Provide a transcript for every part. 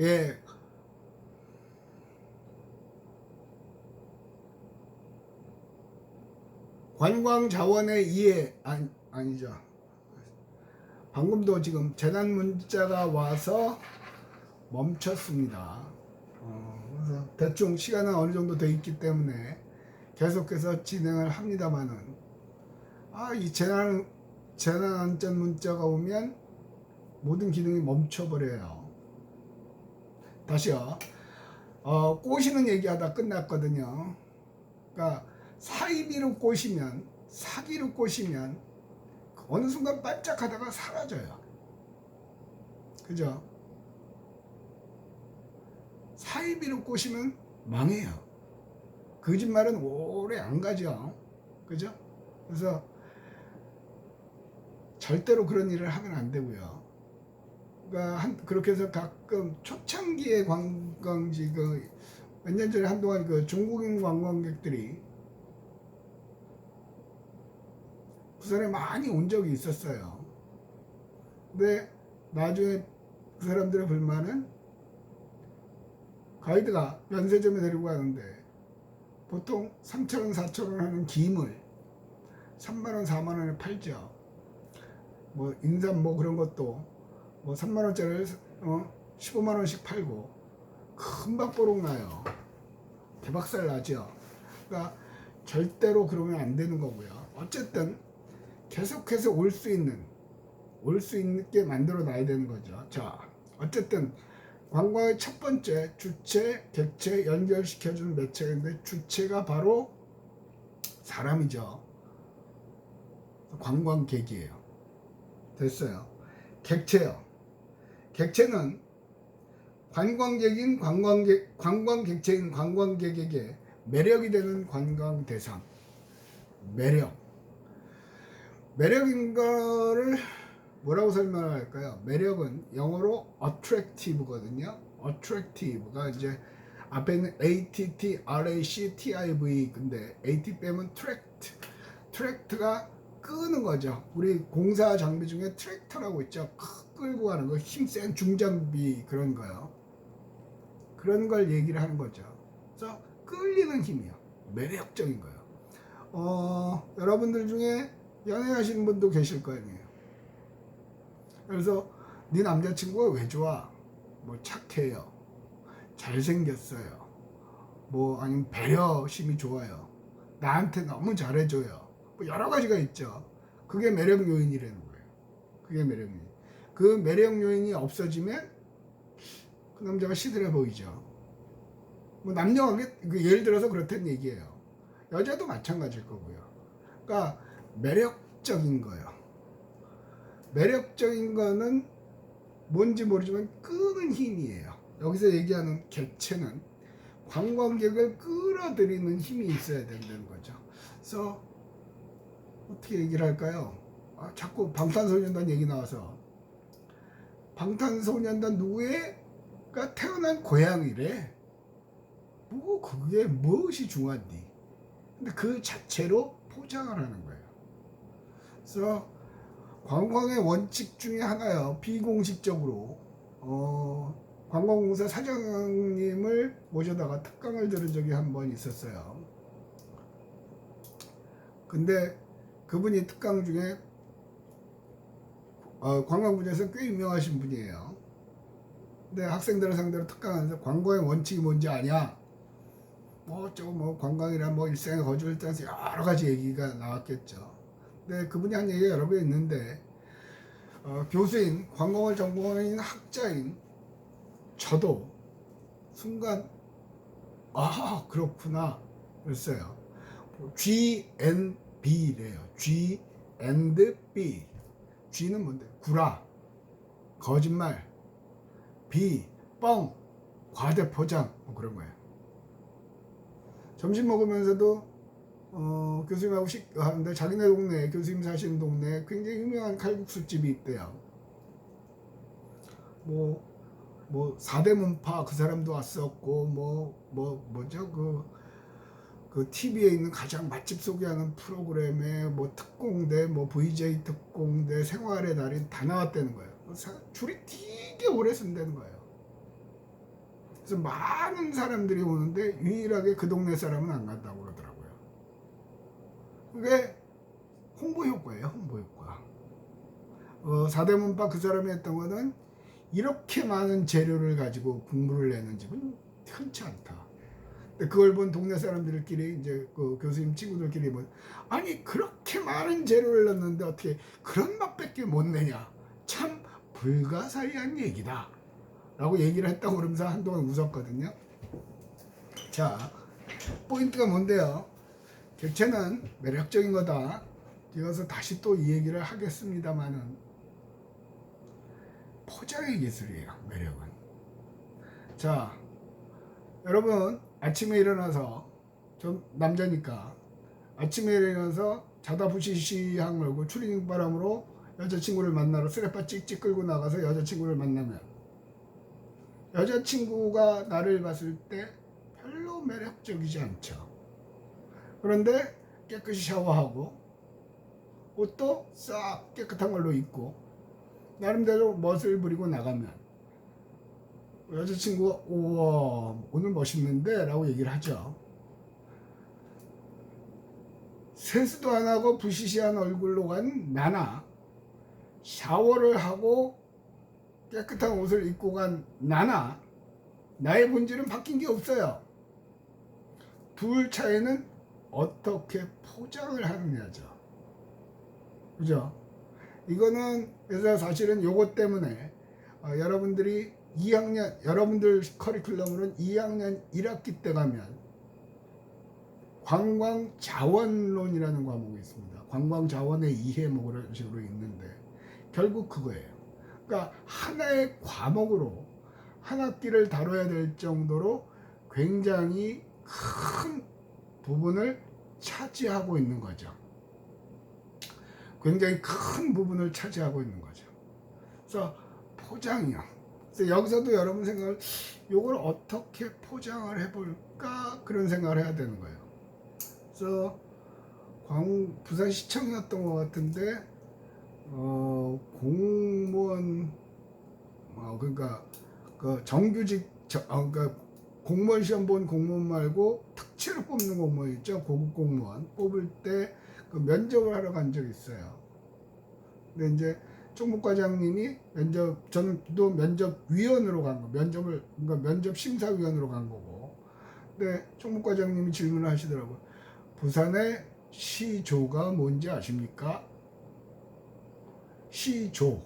예, 관광자원의 이해 아니죠. 방금도 지금 재난 문자가 와서 멈췄습니다. 그래서 대충 시간은 어느 정도 돼 있기 때문에 계속해서 진행을 합니다만은 이 재난 안전 문자가 오면 모든 기능이 멈춰버려요. 다시요. 꼬시는 얘기하다 끝났거든요. 그러니까 사이비로 꼬시면, 사기로 꼬시면 어느 순간 반짝하다가 사라져요. 그죠? 사이비로 꼬시면 망해요. 거짓말은 오래 안 가죠. 그죠? 그래서 절대로 그런 일을 하면 안 되고요. 그러니까 그렇게 해서 가끔 초창기의 관광지 몇 년 전에 한동안 중국인 관광객들이 부산에 많이 온 적이 있었어요. 근데 나중에 그 사람들의 불만은 가이드가 면세점에 데리고 가는데 보통 3,000원, 4,000원 하는 김을 3만원, 4만원에 팔죠. 뭐 인삼 뭐 그런 것도 뭐 3만원짜리를 15만원씩 팔고 금방 뽀록 나요. 대박살 나죠. 그러니까 절대로 그러면 안 되는 거고요. 어쨌든 계속해서 올 수 있게 만들어 놔야 되는 거죠. 자, 어쨌든 관광의 첫 번째 주체, 객체 연결시켜주는 매체인데 주체가 바로 사람이죠. 관광객이에요. 됐어요. 객체요. 객체는 관광객체인 관광객에게 매력이 되는 관광 대상. 매력인 거를 뭐라고 설명할까요? 매력은 영어로 attractive거든요. attractive가 이제 앞에는 attractive 근데 at 빼면 트랙트가 끄는 거죠. 우리 공사 장비 중에 트랙터라고 있죠. 끌고 가는 거, 힘센 중장비 그런 거요. 그런 걸 얘기를 하는 거죠. 그래서 끌리는 힘이요. 매력적인 거요. 여러분들 중에 연애하시는 분도 계실 거 아니에요. 그래서 네 남자친구가 왜 좋아? 뭐 착해요. 잘생겼어요. 뭐 아니면 배려심이 좋아요. 나한테 너무 잘해줘요. 뭐 여러 가지가 있죠. 그게 매력 요인이라는 거예요. 그게 매력 요인. 그 매력 요인이 없어지면 그 남자가 시들해 보이죠. 뭐 남녀하게 예를 들어서 그렇다는 얘기예요. 여자도 마찬가지일 거고요. 그러니까 매력적인 거예요. 매력적인 거는 뭔지 모르지만 끄는 힘이에요. 여기서 얘기하는 객체는 관광객을 끌어들이는 힘이 있어야 된다는 거죠. 그래서 어떻게 얘기를 할까요? 자꾸 방탄소년단 얘기 나와서 방탄소년단 누구가 태어난 고향이래. 뭐 그게 무엇이 중요한디? 근데 그 자체로 포장을 하는 거예요. 그래서 관광의 원칙 중에 하나요. 비공식적으로 관광공사 사장님을 모셔다가 특강을 들은 적이 한 번 있었어요. 근데 그분이 특강 중에 관광 분야에서 꽤 유명하신 분이에요. 근데 학생들을 상대로 특강하면서 관광의 원칙이 뭔지 아냐? 뭐 어쩌고 뭐 관광이란 뭐 일상의 거주를 따라서 여러 가지 얘기가 나왔겠죠. 근데 그분이 한 얘기가 여러 개 있는데 교수인 관광을 전공하는 학자인 저도 순간 그렇구나 그랬어요. G&B래요. G&B. G는 뭔데? 구라, 거짓말, B, 뻥, 과대포장 뭐 그런 거예요. 점심 먹으면서도 교수님하고 하는데 자기네 동네 교수님 사시는 동네에 굉장히 유명한 칼국수집이 있대요. 뭐 사대문파 그 사람도 왔었고 뭐죠 그 TV에 있는 가장 맛집 소개하는 프로그램에 뭐 특공대 뭐 VJ 특공대 생활의 달인 다 나왔다는 거예요. 줄이 되게 오래 쓴다는 거예요. 그래서 많은 사람들이 오는데 유일하게 그 동네 사람은 안 간다고 그러더라고요. 그게 홍보 효과예요. 홍보 효과. 사대문파 그 사람이 했던 거는 이렇게 많은 재료를 가지고 국물을 내는 집은 흔치 않다. 그걸 본 동네 사람들끼리 이제 그 교수님 친구들끼리 뭐 아니 그렇게 많은 재료를 넣는데 어떻게 그런 맛밖에 못 내냐, 참 불가사의한 얘기다 라고 얘기를 했다고 그러면서 한동안 웃었거든요. 자, 포인트가 뭔데요? 객체는 매력적인 거다. 이어서 다시 또 이 얘기를 하겠습니다만은 포장의 기술이에요. 매력은. 자, 여러분 아침에 일어나서, 전 남자니까 아침에 일어나서 자다 부시시한 걸고 추리닝 바람으로 여자친구를 만나러 쓰레빠 찍찍 끌고 나가서 여자친구를 만나면 여자친구가 나를 봤을 때 별로 매력적이지 않죠. 그런데 깨끗이 샤워하고 옷도 싹 깨끗한 걸로 입고 나름대로 멋을 부리고 나가면 여자친구가 우와 오늘 멋있는데 라고 얘기를 하죠. 세수도 안 하고 부시시한 얼굴로 간 나나, 샤워를 하고 깨끗한 옷을 입고 간 나나, 나의 본질은 바뀐 게 없어요. 둘 차이는 어떻게 포장을 하느냐죠. 그죠? 이거는 그래서 사실은 요것 때문에 여러분들이 2학년, 여러분들 커리큘럼으로는 2학년 1학기 때 가면 관광자원론이라는 과목이 있습니다. 관광자원의 이해목 이런 식으로 있는데 결국 그거예요. 그러니까 하나의 과목으로 한 학기를 다뤄야 될 정도로 굉장히 큰 부분을 차지하고 있는 거죠. 굉장히 큰 부분을 차지하고 있는 거죠. 그래서 포장이요. 그래서 여기서도 여러분 생각을 이걸 어떻게 포장을 해볼까 그런 생각을 해야 되는 거예요. 그래서 부산시청이었던 것 같은데 공무원 그러니까 그 정규직 그러니까 공무원 시험 본 공무원 말고 특채로 뽑는 공무원 있죠. 고급 공무원 뽑을 때 그 면접을 하러 간 적이 있어요. 근데 이제 총무과장님이 저는 또 면접위원으로 간 거, 그러니까 면접 심사위원으로 간 거고. 근데 총무과장님이 질문을 하시더라고요. 부산의 시조가 뭔지 아십니까? 시조.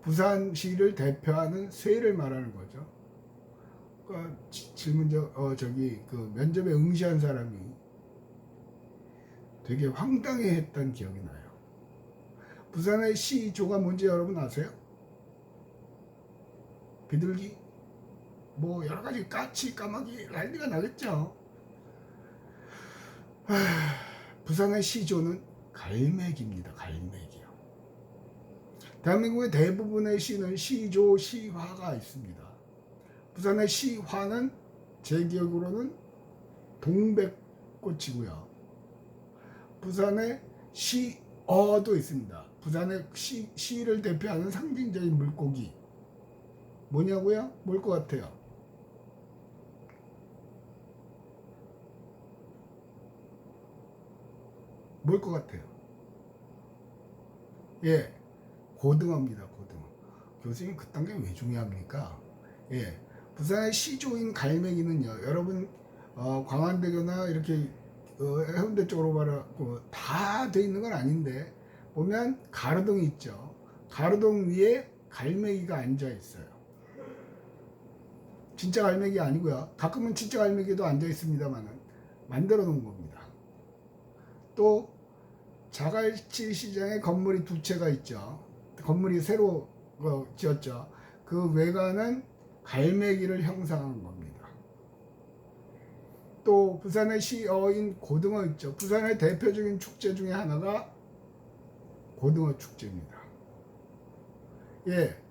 부산시를 대표하는 쇠를 말하는 거죠. 그러니까 그 면접에 응시한 사람이 되게 황당해했던 기억이 나요. 부산의 시조가 뭔지 여러분 아세요? 비둘기? 뭐 여러 가지 까치, 까마귀 난리가 나겠죠. 부산의 시조는 갈매기입니다. 갈매기요. 대한민국의 대부분의 시는 시조, 시화가 있습니다. 부산의 시화는 제 기억으로는 동백꽃이고요. 부산의 시어도 있습니다. 부산의 시를 대표하는 상징적인 물고기 뭐냐고요? 뭘 것 같아요? 뭘 것 같아요? 예, 고등어입니다. 고등어. 교수님 그딴 게 왜 중요합니까? 예, 부산의 시조인 갈매기는요. 여러분 광안대교나 이렇게 해운대 쪽으로 말하고 다 돼 있는 건 아닌데 보면 가로등이 있죠. 가로등 위에 갈매기가 앉아 있어요. 진짜 갈매기 아니고요. 가끔은 진짜 갈매기도 앉아 있습니다만은 만들어 놓은 겁니다. 또 자갈치 시장에 건물이 두 채가 있죠. 건물이 새로 지었죠. 그 외관은 갈매기를 형상한 겁니다. 또 부산의 시어인 고등어 있죠. 부산의 대표적인 축제 중에 하나가 고등어 축제입니다. 예,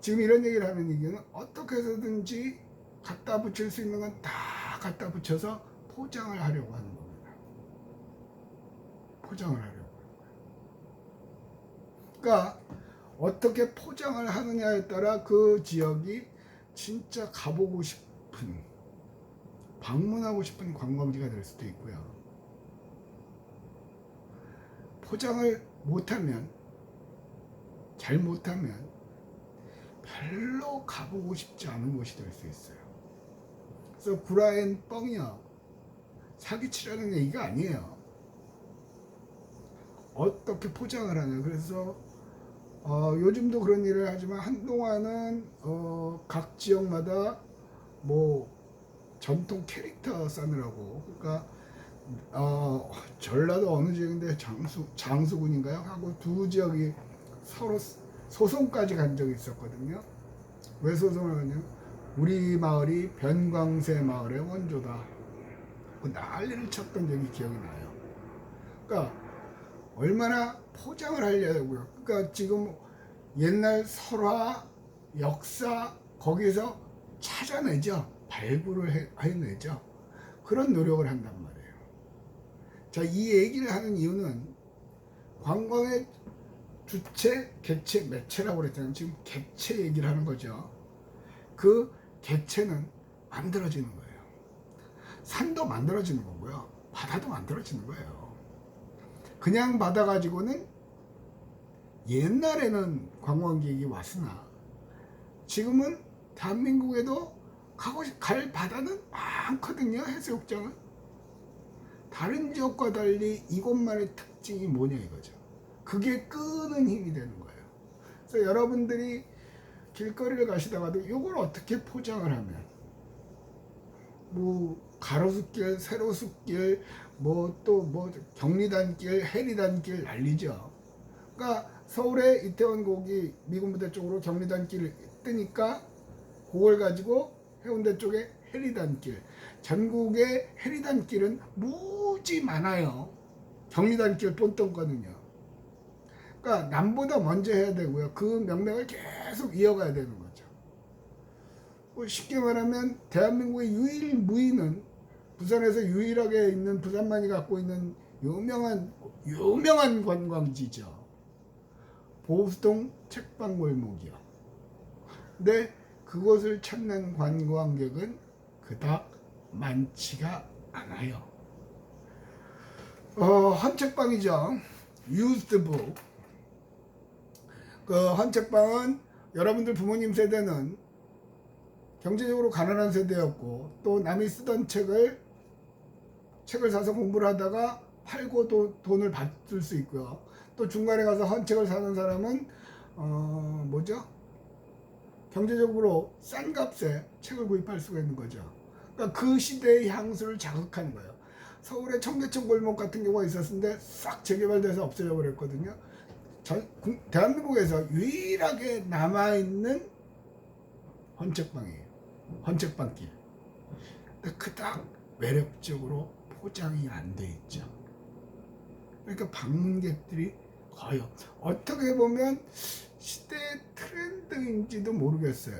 지금 이런 얘기를 하는 이유는 어떻게 해서든지 갖다 붙일 수 있는 건 다 갖다 붙여서 포장을 하려고 하는 겁니다. 포장을 하려고 하는 거예요. 그러니까 어떻게 포장을 하느냐에 따라 그 지역이 진짜 가보고 싶은, 방문하고 싶은 관광지가 될 수도 있고요. 포장을 못하면, 잘 못하면 별로 가보고 싶지 않은 곳이 될 수 있어요. 그래서 구라엔 뻥이요, 사기치라는 얘기가 아니에요. 어떻게 포장을 하냐. 그래서 요즘도 그런 일을 하지만 한동안은 각 지역마다 뭐 전통 캐릭터 싸느라고, 그러니까 전라도 어느 지역인데 장수군인가요? 하고 두 지역이 서로 소송까지 간 적이 있었거든요. 왜 소송을 하냐면 우리 마을이 변광세 마을의 원조다, 그 난리를 쳤던 적이 기억이 나요. 그러니까 얼마나 포장을 하려고요. 그러니까 지금 옛날 설화, 역사 거기서 찾아내죠. 발굴을 해내죠. 그런 노력을 한단 말이에요. 자, 이 얘기를 하는 이유는 관광의 주체, 객체, 매체라고 그랬잖아요. 지금 객체 얘기를 하는 거죠. 그 객체는 만들어지는 거예요. 산도 만들어지는 거고요. 바다도 만들어지는 거예요. 그냥 바다 가지고는 옛날에는 관광객이 왔으나 지금은 대한민국에도 갈 바다는 많거든요. 해수욕장은. 다른 지역과 달리 이곳만의 특징이 뭐냐 이거죠. 그게 끄는 힘이 되는 거예요. 그래서 여러분들이 길거리를 가시다가도 이걸 어떻게 포장을 하면, 뭐 가로수길, 세로수길, 뭐 또 뭐 경리단길, 해리단길 난리죠. 그러니까 서울에 이태원 거기 미군부대 쪽으로 경리단길을 뜨니까 그걸 가지고 해운대 쪽에 해리단길, 전국의 해리단길은 무지 많아요. 경리단길 똔똔거든요. 그러니까 남보다 먼저 해야 되고요. 그 명맥을 계속 이어가야 되는 거죠. 쉽게 말하면 대한민국의 유일무이는, 부산에서 유일하게 있는, 부산만이 갖고 있는 유명한 관광지죠. 보수동 책방골목이요. 근데 그곳을 찾는 관광객은 그닥 많지가 않아요. 헌책방이죠. used book. 그 헌책방은 여러분들 부모님 세대는 경제적으로 가난한 세대였고, 또 남이 쓰던 책을 사서 공부를 하다가 팔고 돈을 받을 수 있고요. 또 중간에 가서 헌책을 사는 사람은 경제적으로 싼 값에 책을 구입할 수가 있는 거죠. 그러니까 그 시대의 향수를 자극하는 거예요. 서울에 청계천 골목 같은 경우가 있었는데 싹 재개발돼서 없어져 버렸거든요. 대한민국에서 유일하게 남아있는 헌책방이에요. 헌책방길. 그닥 매력적으로 포장이 안 돼 있죠. 그러니까 방문객들이 거의, 어떻게 보면 시대 트렌드인지도 모르겠어요.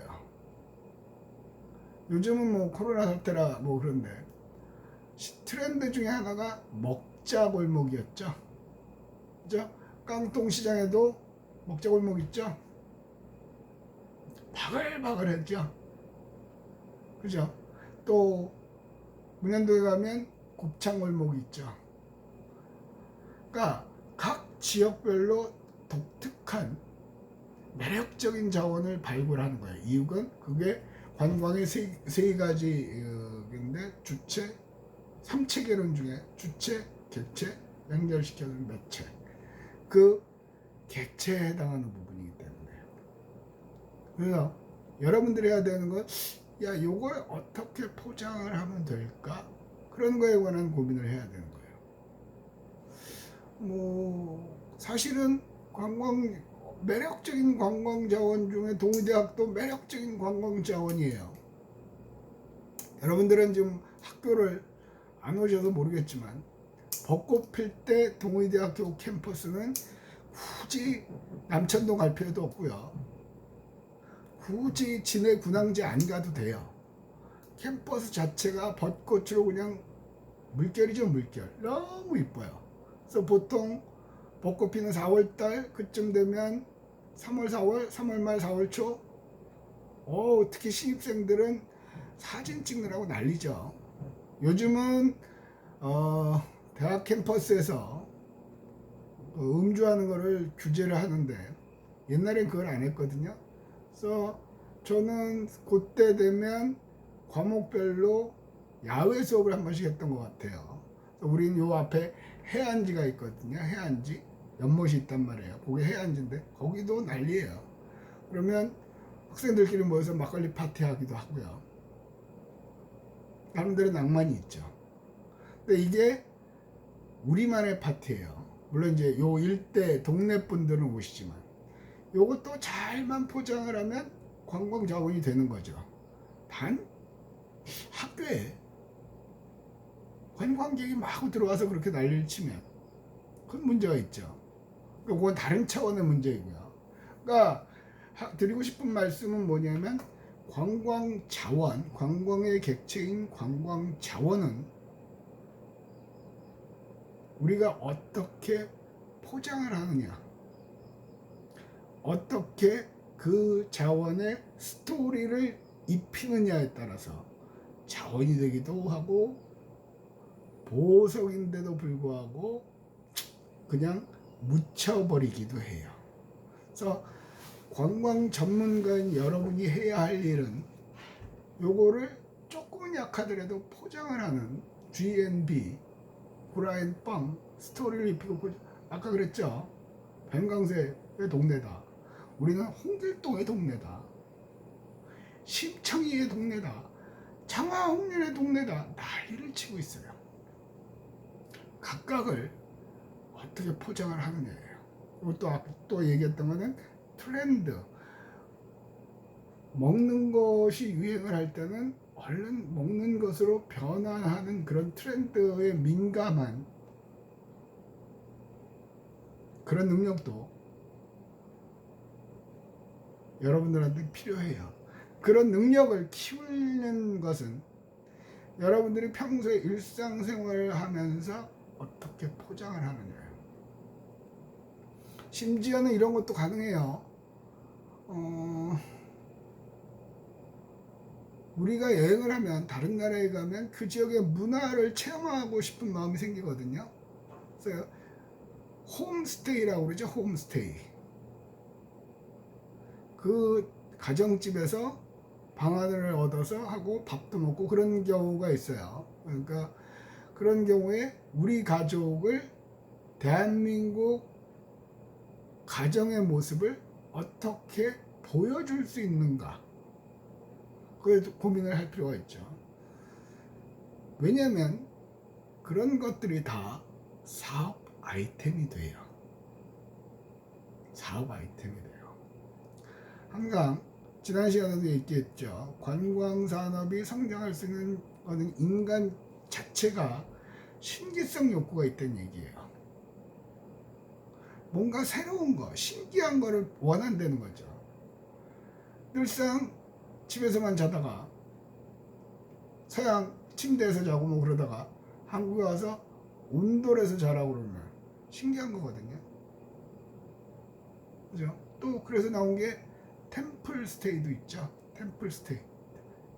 요즘은 뭐 코로나 사태라 뭐 그런데 트렌드 중에 하나가 먹자골목이었죠. 그죠? 깡통시장에도 먹자골목 있죠. 바글바글했죠. 그죠? 또 문현도에 가면 곱창골목이 있죠. 그러니까 각 지역별로 독특한 매력적인 자원을 발굴하는 거예요. 이유는 그게 관광의 세 가지인데, 주체, 삼체계론 중에 주체, 객체, 연결시켜주는 매체. 그 객체에 해당하는 부분이기 때문에. 그래서 여러분들이 해야 되는 건, 야, 요걸 어떻게 포장을 하면 될까? 그런 거에 관한 고민을 해야 되는 거예요. 뭐 사실은 매력적인 관광 자원 중에 동의대학도 매력적인 관광 자원이에요. 여러분들은 지금 학교를 안 오셔서 모르겠지만 벚꽃 필 때 동의대학교 캠퍼스는 굳이 남천동 갈 필요도 없고요. 굳이 진해 군항제 안 가도 돼요. 캠퍼스 자체가 벚꽃으로 그냥 물결이죠, 물결. 너무 이뻐요. 그래서 보통 벚꽃 피는 4월달 그쯤 되면 3월 말 4월 초 특히 신입생들은 사진 찍느라고 난리죠. 요즘은 대학 캠퍼스에서 음주하는 거를 규제를 하는데 옛날엔 그걸 안 했거든요. 그래서 저는 그때 되면 과목별로 야외 수업을 한 번씩 했던 것 같아요. 우린 요 앞에 해안지가 있거든요. 해안지 연못이 있단 말이에요. 그게 해안지인데 거기도 난리예요. 그러면 학생들끼리 모여서 막걸리 파티하기도 하고요. 사람들은 낭만이 있죠. 근데 이게 우리만의 파티예요. 물론 이제 요 일대 동네 분들은 오시지만 요것도 잘만 포장을 하면 관광 자원이 되는 거죠. 단 학교에 관광객이 마구 들어와서 그렇게 난리를 치면 그건 문제가 있죠. 그건 다른 차원의 문제이고요. 그러니까 드리고 싶은 말씀은 뭐냐면 관광 자원, 관광의 객체인 관광 자원은 우리가 어떻게 포장을 하느냐, 어떻게 그 자원의 스토리를 입히느냐에 따라서 자원이 되기도 하고 보석인데도 불구하고 그냥 묻혀버리기도 해요. 그래서 관광 전문가인 여러분이 해야 할 일은 요거를 조금은 약하더라도 포장을 하는 G&B, 구라앤빵 스토리를 입히고, 아까 그랬죠. 뱀강세의 동네다. 우리는 홍길동의 동네다. 심청이의 동네다. 장화홍련의 동네다. 난리를 치고 있어요. 각각을 어떻게 포장을 하느냐예요. 그리고 또 얘기했던 거는 트렌드. 먹는 것이 유행을 할 때는 얼른 먹는 것으로 변화하는 그런 트렌드에 민감한 그런 능력도 여러분들한테 필요해요. 그런 능력을 키우는 것은 여러분들이 평소에 일상생활을 하면서 어떻게 포장을 하느냐예요. 심지어는 이런 것도 가능해요. 우리가 여행을 하면 다른 나라에 가면 그 지역의 문화를 체험하고 싶은 마음이 생기거든요. 그래서 홈스테이라고 그러죠. 홈스테이. 그 가정집에서 방안을 얻어서 하고 밥도 먹고 그런 경우가 있어요. 그러니까 그런 경우에 우리 가족을 대한민국 가정의 모습을 어떻게 보여줄 수 있는가, 그래도 고민을 할 필요가 있죠. 왜냐하면 그런 것들이 다 사업 아이템이 돼요. 사업 아이템이 돼요. 항상 지난 시간에도 얘기했죠. 관광산업이 성장할 수 있는 것은 인간 자체가 신기성 욕구가 있다는 얘기예요. 뭔가 새로운 거, 신기한 거를 원한다는 거죠. 늘상 집에서만 자다가 서양 침대에서 자고 뭐 그러다가 한국에 와서 온돌에서 자라고 그러면 신기한 거거든요. 그죠? 또 그래서 나온 게 템플 스테이도 있죠. 템플 스테이.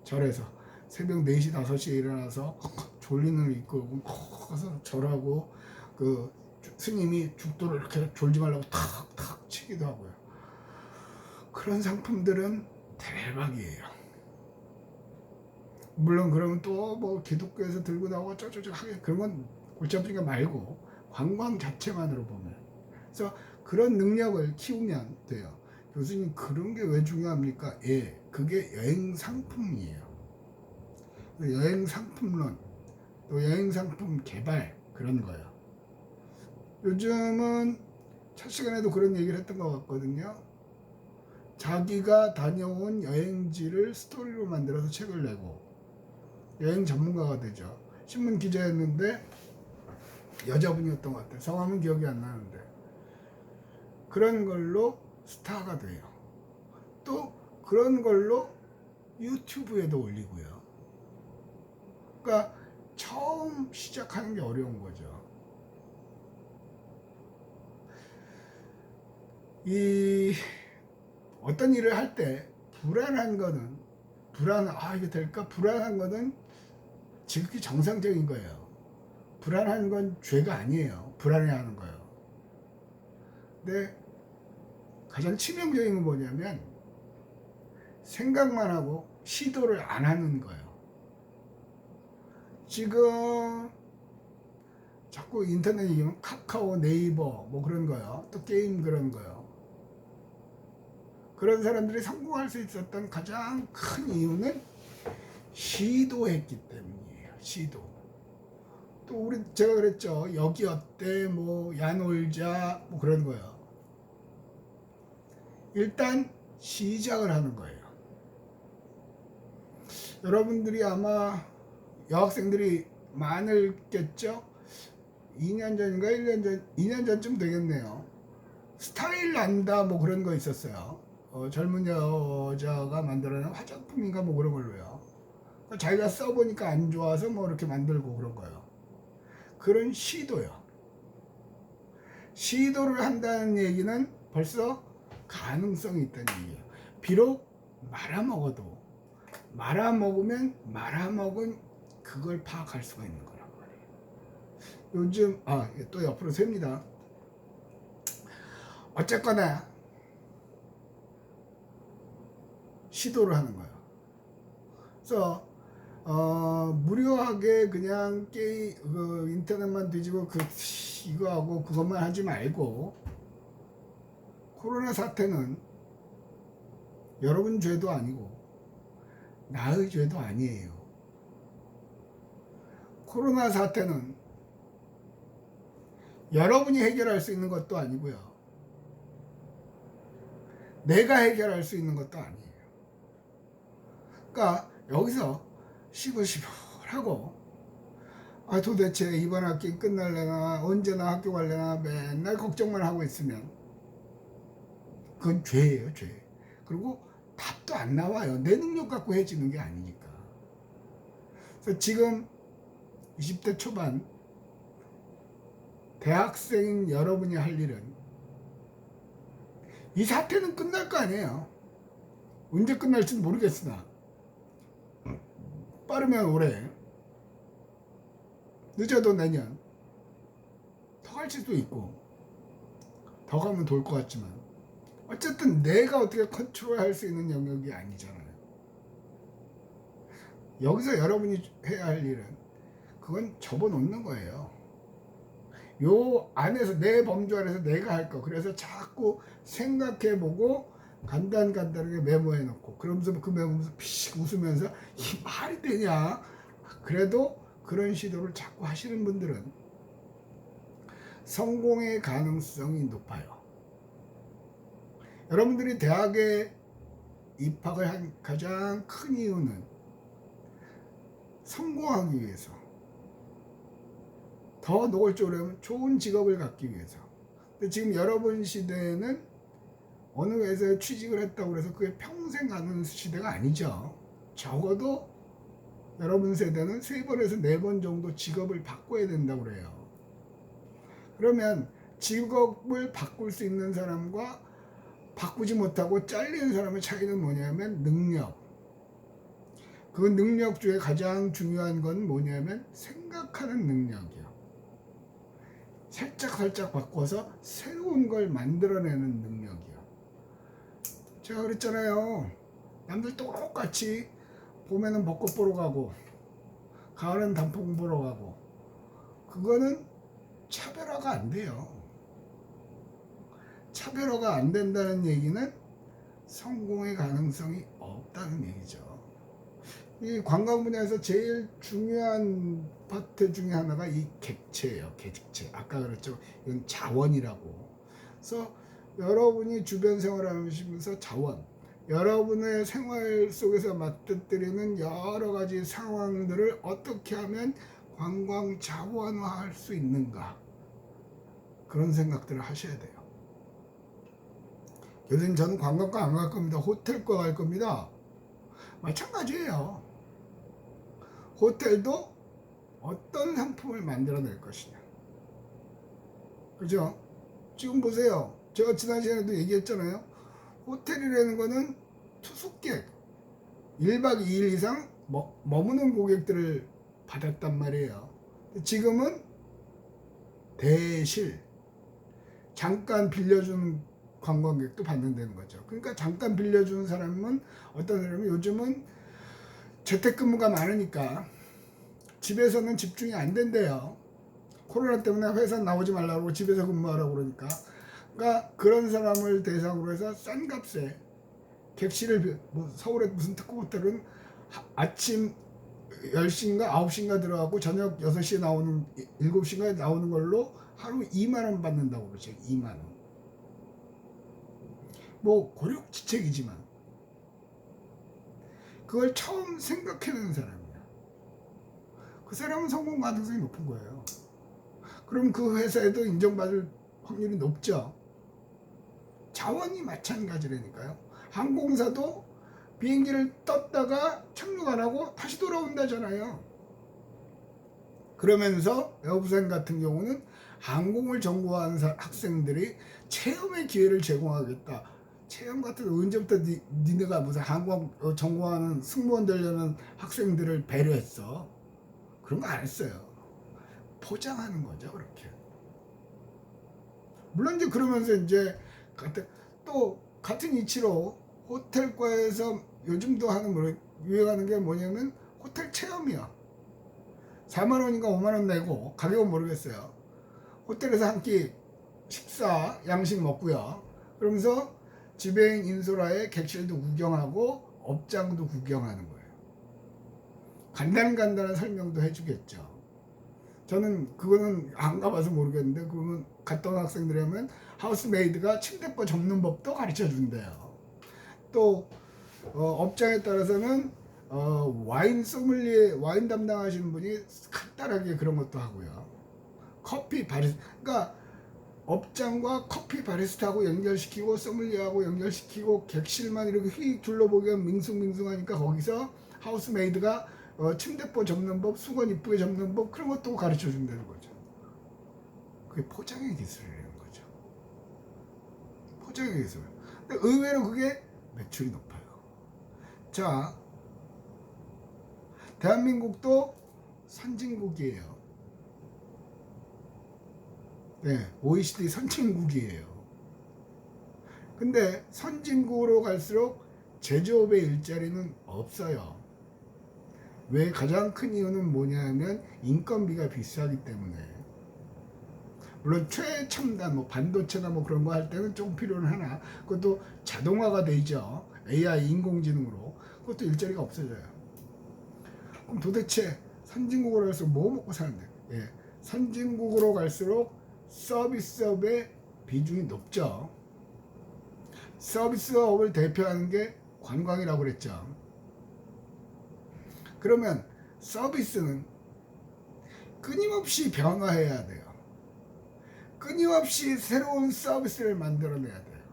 절에서 새벽 4시 5시에 일어나서 졸린 눈을 입고 가서 절하고 그 스님이 죽도를 이렇게 졸지 말라고 탁탁 치기도 하고요. 그런 상품들은 대박이에요. 물론 그러면 또 뭐 기독교에서 들고 나오고 어쩌고저쩌고 하게 그런 건 골치 아프니까 말고 관광 자체만으로 보면, 그래서 그런 능력을 키우면 돼요. 교수님 그런 게 왜 중요합니까? 예, 그게 여행 상품이에요. 여행 상품론, 또 여행 상품 개발 그런 거예요. 요즘은 첫 시간에도 그런 얘기를 했던 것 같거든요. 자기가 다녀온 여행지를 스토리로 만들어서 책을 내고 여행 전문가가 되죠. 신문 기자였는데 여자분이었던 것 같아요. 성함은 기억이 안 나는데 그런 걸로 스타가 돼요. 또 그런 걸로 유튜브에도 올리고요. 그러니까 처음 시작하는 게 어려운 거죠. 이 어떤 일을 할 때 불안한 거는 이게 될까? 불안한 거는 지극히 정상적인 거예요. 불안한 건 죄가 아니에요. 불안해하는 거예요. 근데 가장 치명적인 건 뭐냐면 생각만 하고 시도를 안 하는 거예요. 지금 자꾸 인터넷 얘기하면 카카오, 네이버 뭐 그런 거요. 또 게임 그런 거요. 그런 사람들이 성공할 수 있었던 가장 큰 이유는 시도했기 때문이에요. 시도. 또 제가 그랬죠. 여기 어때? 뭐 야놀자 뭐 그런 거요. 일단 시작을 하는 거예요. 여러분들이 아마 여학생들이 많을겠죠? 2년 전인가 1년 전, 2년 전쯤 되겠네요. 스타일 난다 뭐 그런 거 있었어요. 젊은 여자가 만들어낸 화장품인가 뭐 그런 걸로요. 자기가 써보니까 안 좋아서 뭐 이렇게 만들고 그런 거예요. 그런 시도요. 시도를 한다는 얘기는 벌써 가능성이 있다는 얘기예요. 비록 말아먹어도 말아먹으면 말아먹은 그걸 파악할 수가 있는 거란 말이에요. 요즘 또 옆으로 셉니다. 어쨌거나 시도를 하는 거예요. 그래서 무료하게 그냥 인터넷만 뒤지고 이거 하고 그것만 하지 말고, 코로나 사태는 여러분 죄도 아니고 나의 죄도 아니에요. 코로나 사태는 여러분이 해결할 수 있는 것도 아니고요. 내가 해결할 수 있는 것도 아니에요. 그러니까 여기서 시골시골하고 도대체 이번 학기 끝날래나 언제나 학교 갈래나 맨날 걱정만 하고 있으면 그건 죄예요, 죄. 그리고 답도 안 나와요. 내 능력 갖고 해지는 게 아니니까. 그래서 지금 20대 초반 대학생인 여러분이 할 일은, 이 사태는 끝날 거 아니에요. 언제 끝날지는 모르겠으나 빠르면 올해, 늦어도 내년, 더 갈 수도 있고 더 가면 돌 것 같지만 어쨌든 내가 어떻게 컨트롤할 수 있는 영역이 아니잖아요. 여기서 여러분이 해야 할 일은 그건 접어놓는 거예요. 요 안에서, 내 범주 안에서 내가 할 거. 그래서 자꾸 생각해보고 간단하게 메모해놓고, 그러면서 그 메모하면서 피식 웃으면서 이 말이 되냐. 그래도 그런 시도를 자꾸 하시는 분들은 성공의 가능성이 높아요. 여러분들이 대학에 입학을 한 가장 큰 이유는 성공하기 위해서, 더 노골적으로 하면 좋은 직업을 갖기 위해서. 근데 지금 여러분 시대에는 어느 회사에 취직을 했다고 해서 그게 평생 가는 시대가 아니죠. 적어도 여러분 세대는 3번에서 4번 정도 직업을 바꿔야 된다고 그래요. 그러면 직업을 바꿀 수 있는 사람과 바꾸지 못하고 잘리는 사람의 차이는 뭐냐면 능력. 그 능력 중에 가장 중요한 건 뭐냐면 생각하는 능력이요. 살짝 바꿔서 새로운 걸 만들어내는 능력이요. 제가 그랬잖아요. 남들 똑같이 봄에는 벚꽃 보러 가고 가을엔 단풍 보러 가고, 그거는 차별화가 안 돼요. 차별화가 안 된다는 얘기는 성공의 가능성이 없다는 얘기죠. 이 관광 분야에서 제일 중요한 파트 중에 하나가 이 객체예요. 객체. 아까 그랬죠. 이건 자원이라고. 그래서 여러분이 주변 생활하시면서 자원, 여러분의 생활 속에서 맞닥뜨리는 여러 가지 상황들을 어떻게 하면 관광 자원화할 수 있는가, 그런 생각들을 하셔야 돼요. 요즘 저는 관광과 안 갈 겁니다. 호텔과 갈 겁니다. 마찬가지예요. 호텔도 어떤 상품을 만들어낼 것이냐. 그죠? 지금 보세요. 제가 지난 시간에도 얘기했잖아요. 호텔이라는 거는 투숙객 1박 2일 이상 머무는 고객들을 받았단 말이에요. 지금은 대실 잠깐 빌려주는 관광객도 받는다는 거죠. 그러니까 잠깐 빌려주는 사람은 어떤 사람은 요즘은 재택근무가 많으니까 집에서는 집중이 안 된대요. 코로나 때문에 회사 나오지 말라고 집에서 근무하라고 그러니까 그런 사람을 대상으로 해서 싼 값에 객실을 뭐 서울에 무슨 특급 호텔은 아침 10시인가 9시인가 들어가고 저녁 6시에 나오는 7시인가 나오는 걸로 하루 2만 원 받는다고 그러죠. 2만 원. 뭐 고력지책이지만 그걸 처음 생각해낸 사람이야. 그 사람은 성공 가능성이 높은 거예요. 그럼 그 회사에도 인정받을 확률이 높죠. 자원이 마찬가지라니까요. 항공사도 비행기를 떴다가 착륙 안 하고 다시 돌아온다잖아요. 그러면서 여부생 같은 경우는 항공을 전공하는 학생들이 체험의 기회를 제공하겠다. 체험 같은 거 언제부터 니네가 무슨 항공 전공하는 승무원 되려는 학생들을 배려했어. 그런 거 안 했어요. 포장하는 거죠, 그렇게. 물론 이제 그러면서 이제 같은 이치로 호텔과에서 요즘도 유행하는 게 뭐냐면 호텔 체험이야. 4만 원인가 5만 원 내고 가격은 모르겠어요. 호텔에서 한 끼 식사 양식 먹고요. 그러면서 지배인 인솔아의 객실도 구경하고 업장도 구경하는 거예요. 간단한 설명도 해주겠죠. 저는 그거는 안 가봐서 모르겠는데 그러면 갔다 온 학생들이 하면 하우스메이드가 침대포 접는 법도 가르쳐 준대요. 또 업장에 따라서는 와인 소믈리에 와인 담당하시는 분이 간단하게 그런 것도 하고요. 커피 바리스타 그러니까 업장과 커피 바리스타하고 연결시키고 소믈리에하고 연결시키고 객실만 이렇게 휙 둘러보기가 밍숭밍숭하니까 거기서 하우스메이드가 침대포 접는 법, 수건 이쁘게 접는 법 그런 것도 가르쳐 준다는 거죠. 그게 포장의 기술이라는 거죠. 포장의 기술. 근데 의외로 그게 매출이 높아요. 자, 대한민국도 선진국이에요. 네, OECD 선진국이에요. 근데 선진국으로 갈수록 제조업의 일자리는 없어요. 왜? 가장 큰 이유는 뭐냐면 인건비가 비싸기 때문에. 물론 최첨단 반도체나 그런 거 할 때는 좀 필요는 하나 그것도 자동화가 되죠. AI 인공지능으로 그것도 일자리가 없어져요. 그럼 도대체 선진국으로 갈수록 뭐 먹고 사는데? 예, 선진국으로 갈수록 서비스업의 비중이 높죠. 서비스업을 대표하는 게 관광이라고 그랬죠. 그러면 서비스는 끊임없이 변화해야 돼요. 끊임없이 새로운 서비스를 만들어내야 돼요.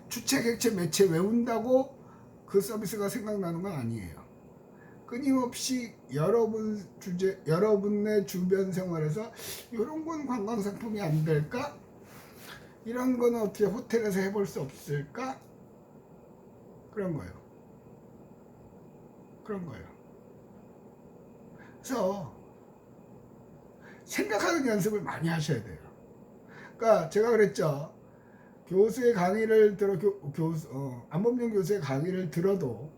주체, 객체, 매체 외운다고 그 서비스가 생각나는 건 아니에요. 끊임없이 여러분의 주변 생활에서 이런 건 관광 상품이 안 될까? 이런 거는 어떻게 호텔에서 해볼 수 없을까? 그런 거예요. 그래서 생각하는 연습을 많이 하셔야 돼요. 그러니까 제가 그랬죠. 교수의 강의를 안범용 교수의 강의를 들어도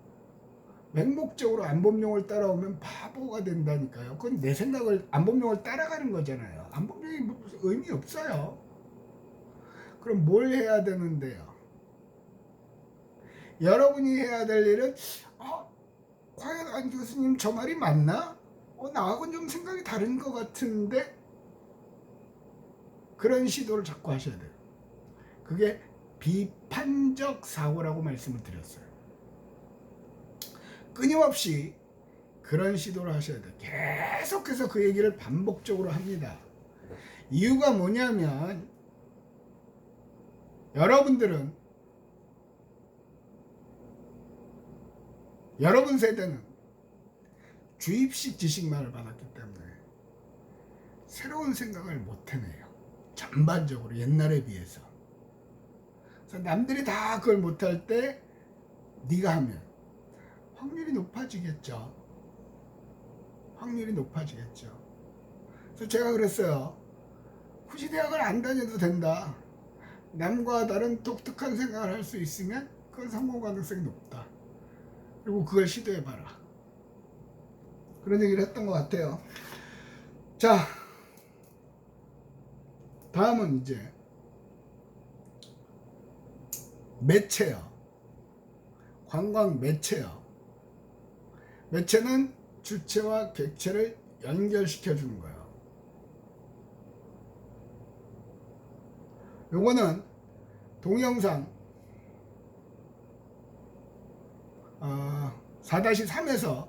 맹목적으로 안범용을 따라오면 바보가 된다니까요. 그건 내 생각을 안범용을 따라가는 거잖아요. 안범용이 무슨 의미 없어요. 그럼 뭘 해야 되는데요? 여러분이 해야 될 일은 과연 안 교수님 저 말이 맞나? 나하고는 좀 생각이 다른 것 같은데 그런 시도를 자꾸 하셔야 돼요. 그게 비판적 사고라고 말씀을 드렸어요. 끊임없이 그런 시도를 하셔야 돼요. 계속해서 그 얘기를 반복적으로 합니다. 이유가 뭐냐면 여러분 세대는 주입식 지식만을 받았기 때문에 새로운 생각을 못 해내요. 전반적으로 옛날에 비해서. 그래서 남들이 다 그걸 못할 때 네가 하면 확률이 높아지겠죠. 확률이 높아지겠죠. 그래서 제가 그랬어요. 굳이 대학을 안 다녀도 된다. 남과 다른 독특한 생각을 할 수 있으면 그건 성공 가능성이 높다. 그리고 그걸 시도해봐라. 그런 얘기를 했던 것 같아요. 자, 다음은 이제 매체요. 관광 매체요. 매체는 주체와 객체를 연결시켜 주는 거예요. 요거는 동영상 4-3에서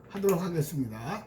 하도록 하겠습니다.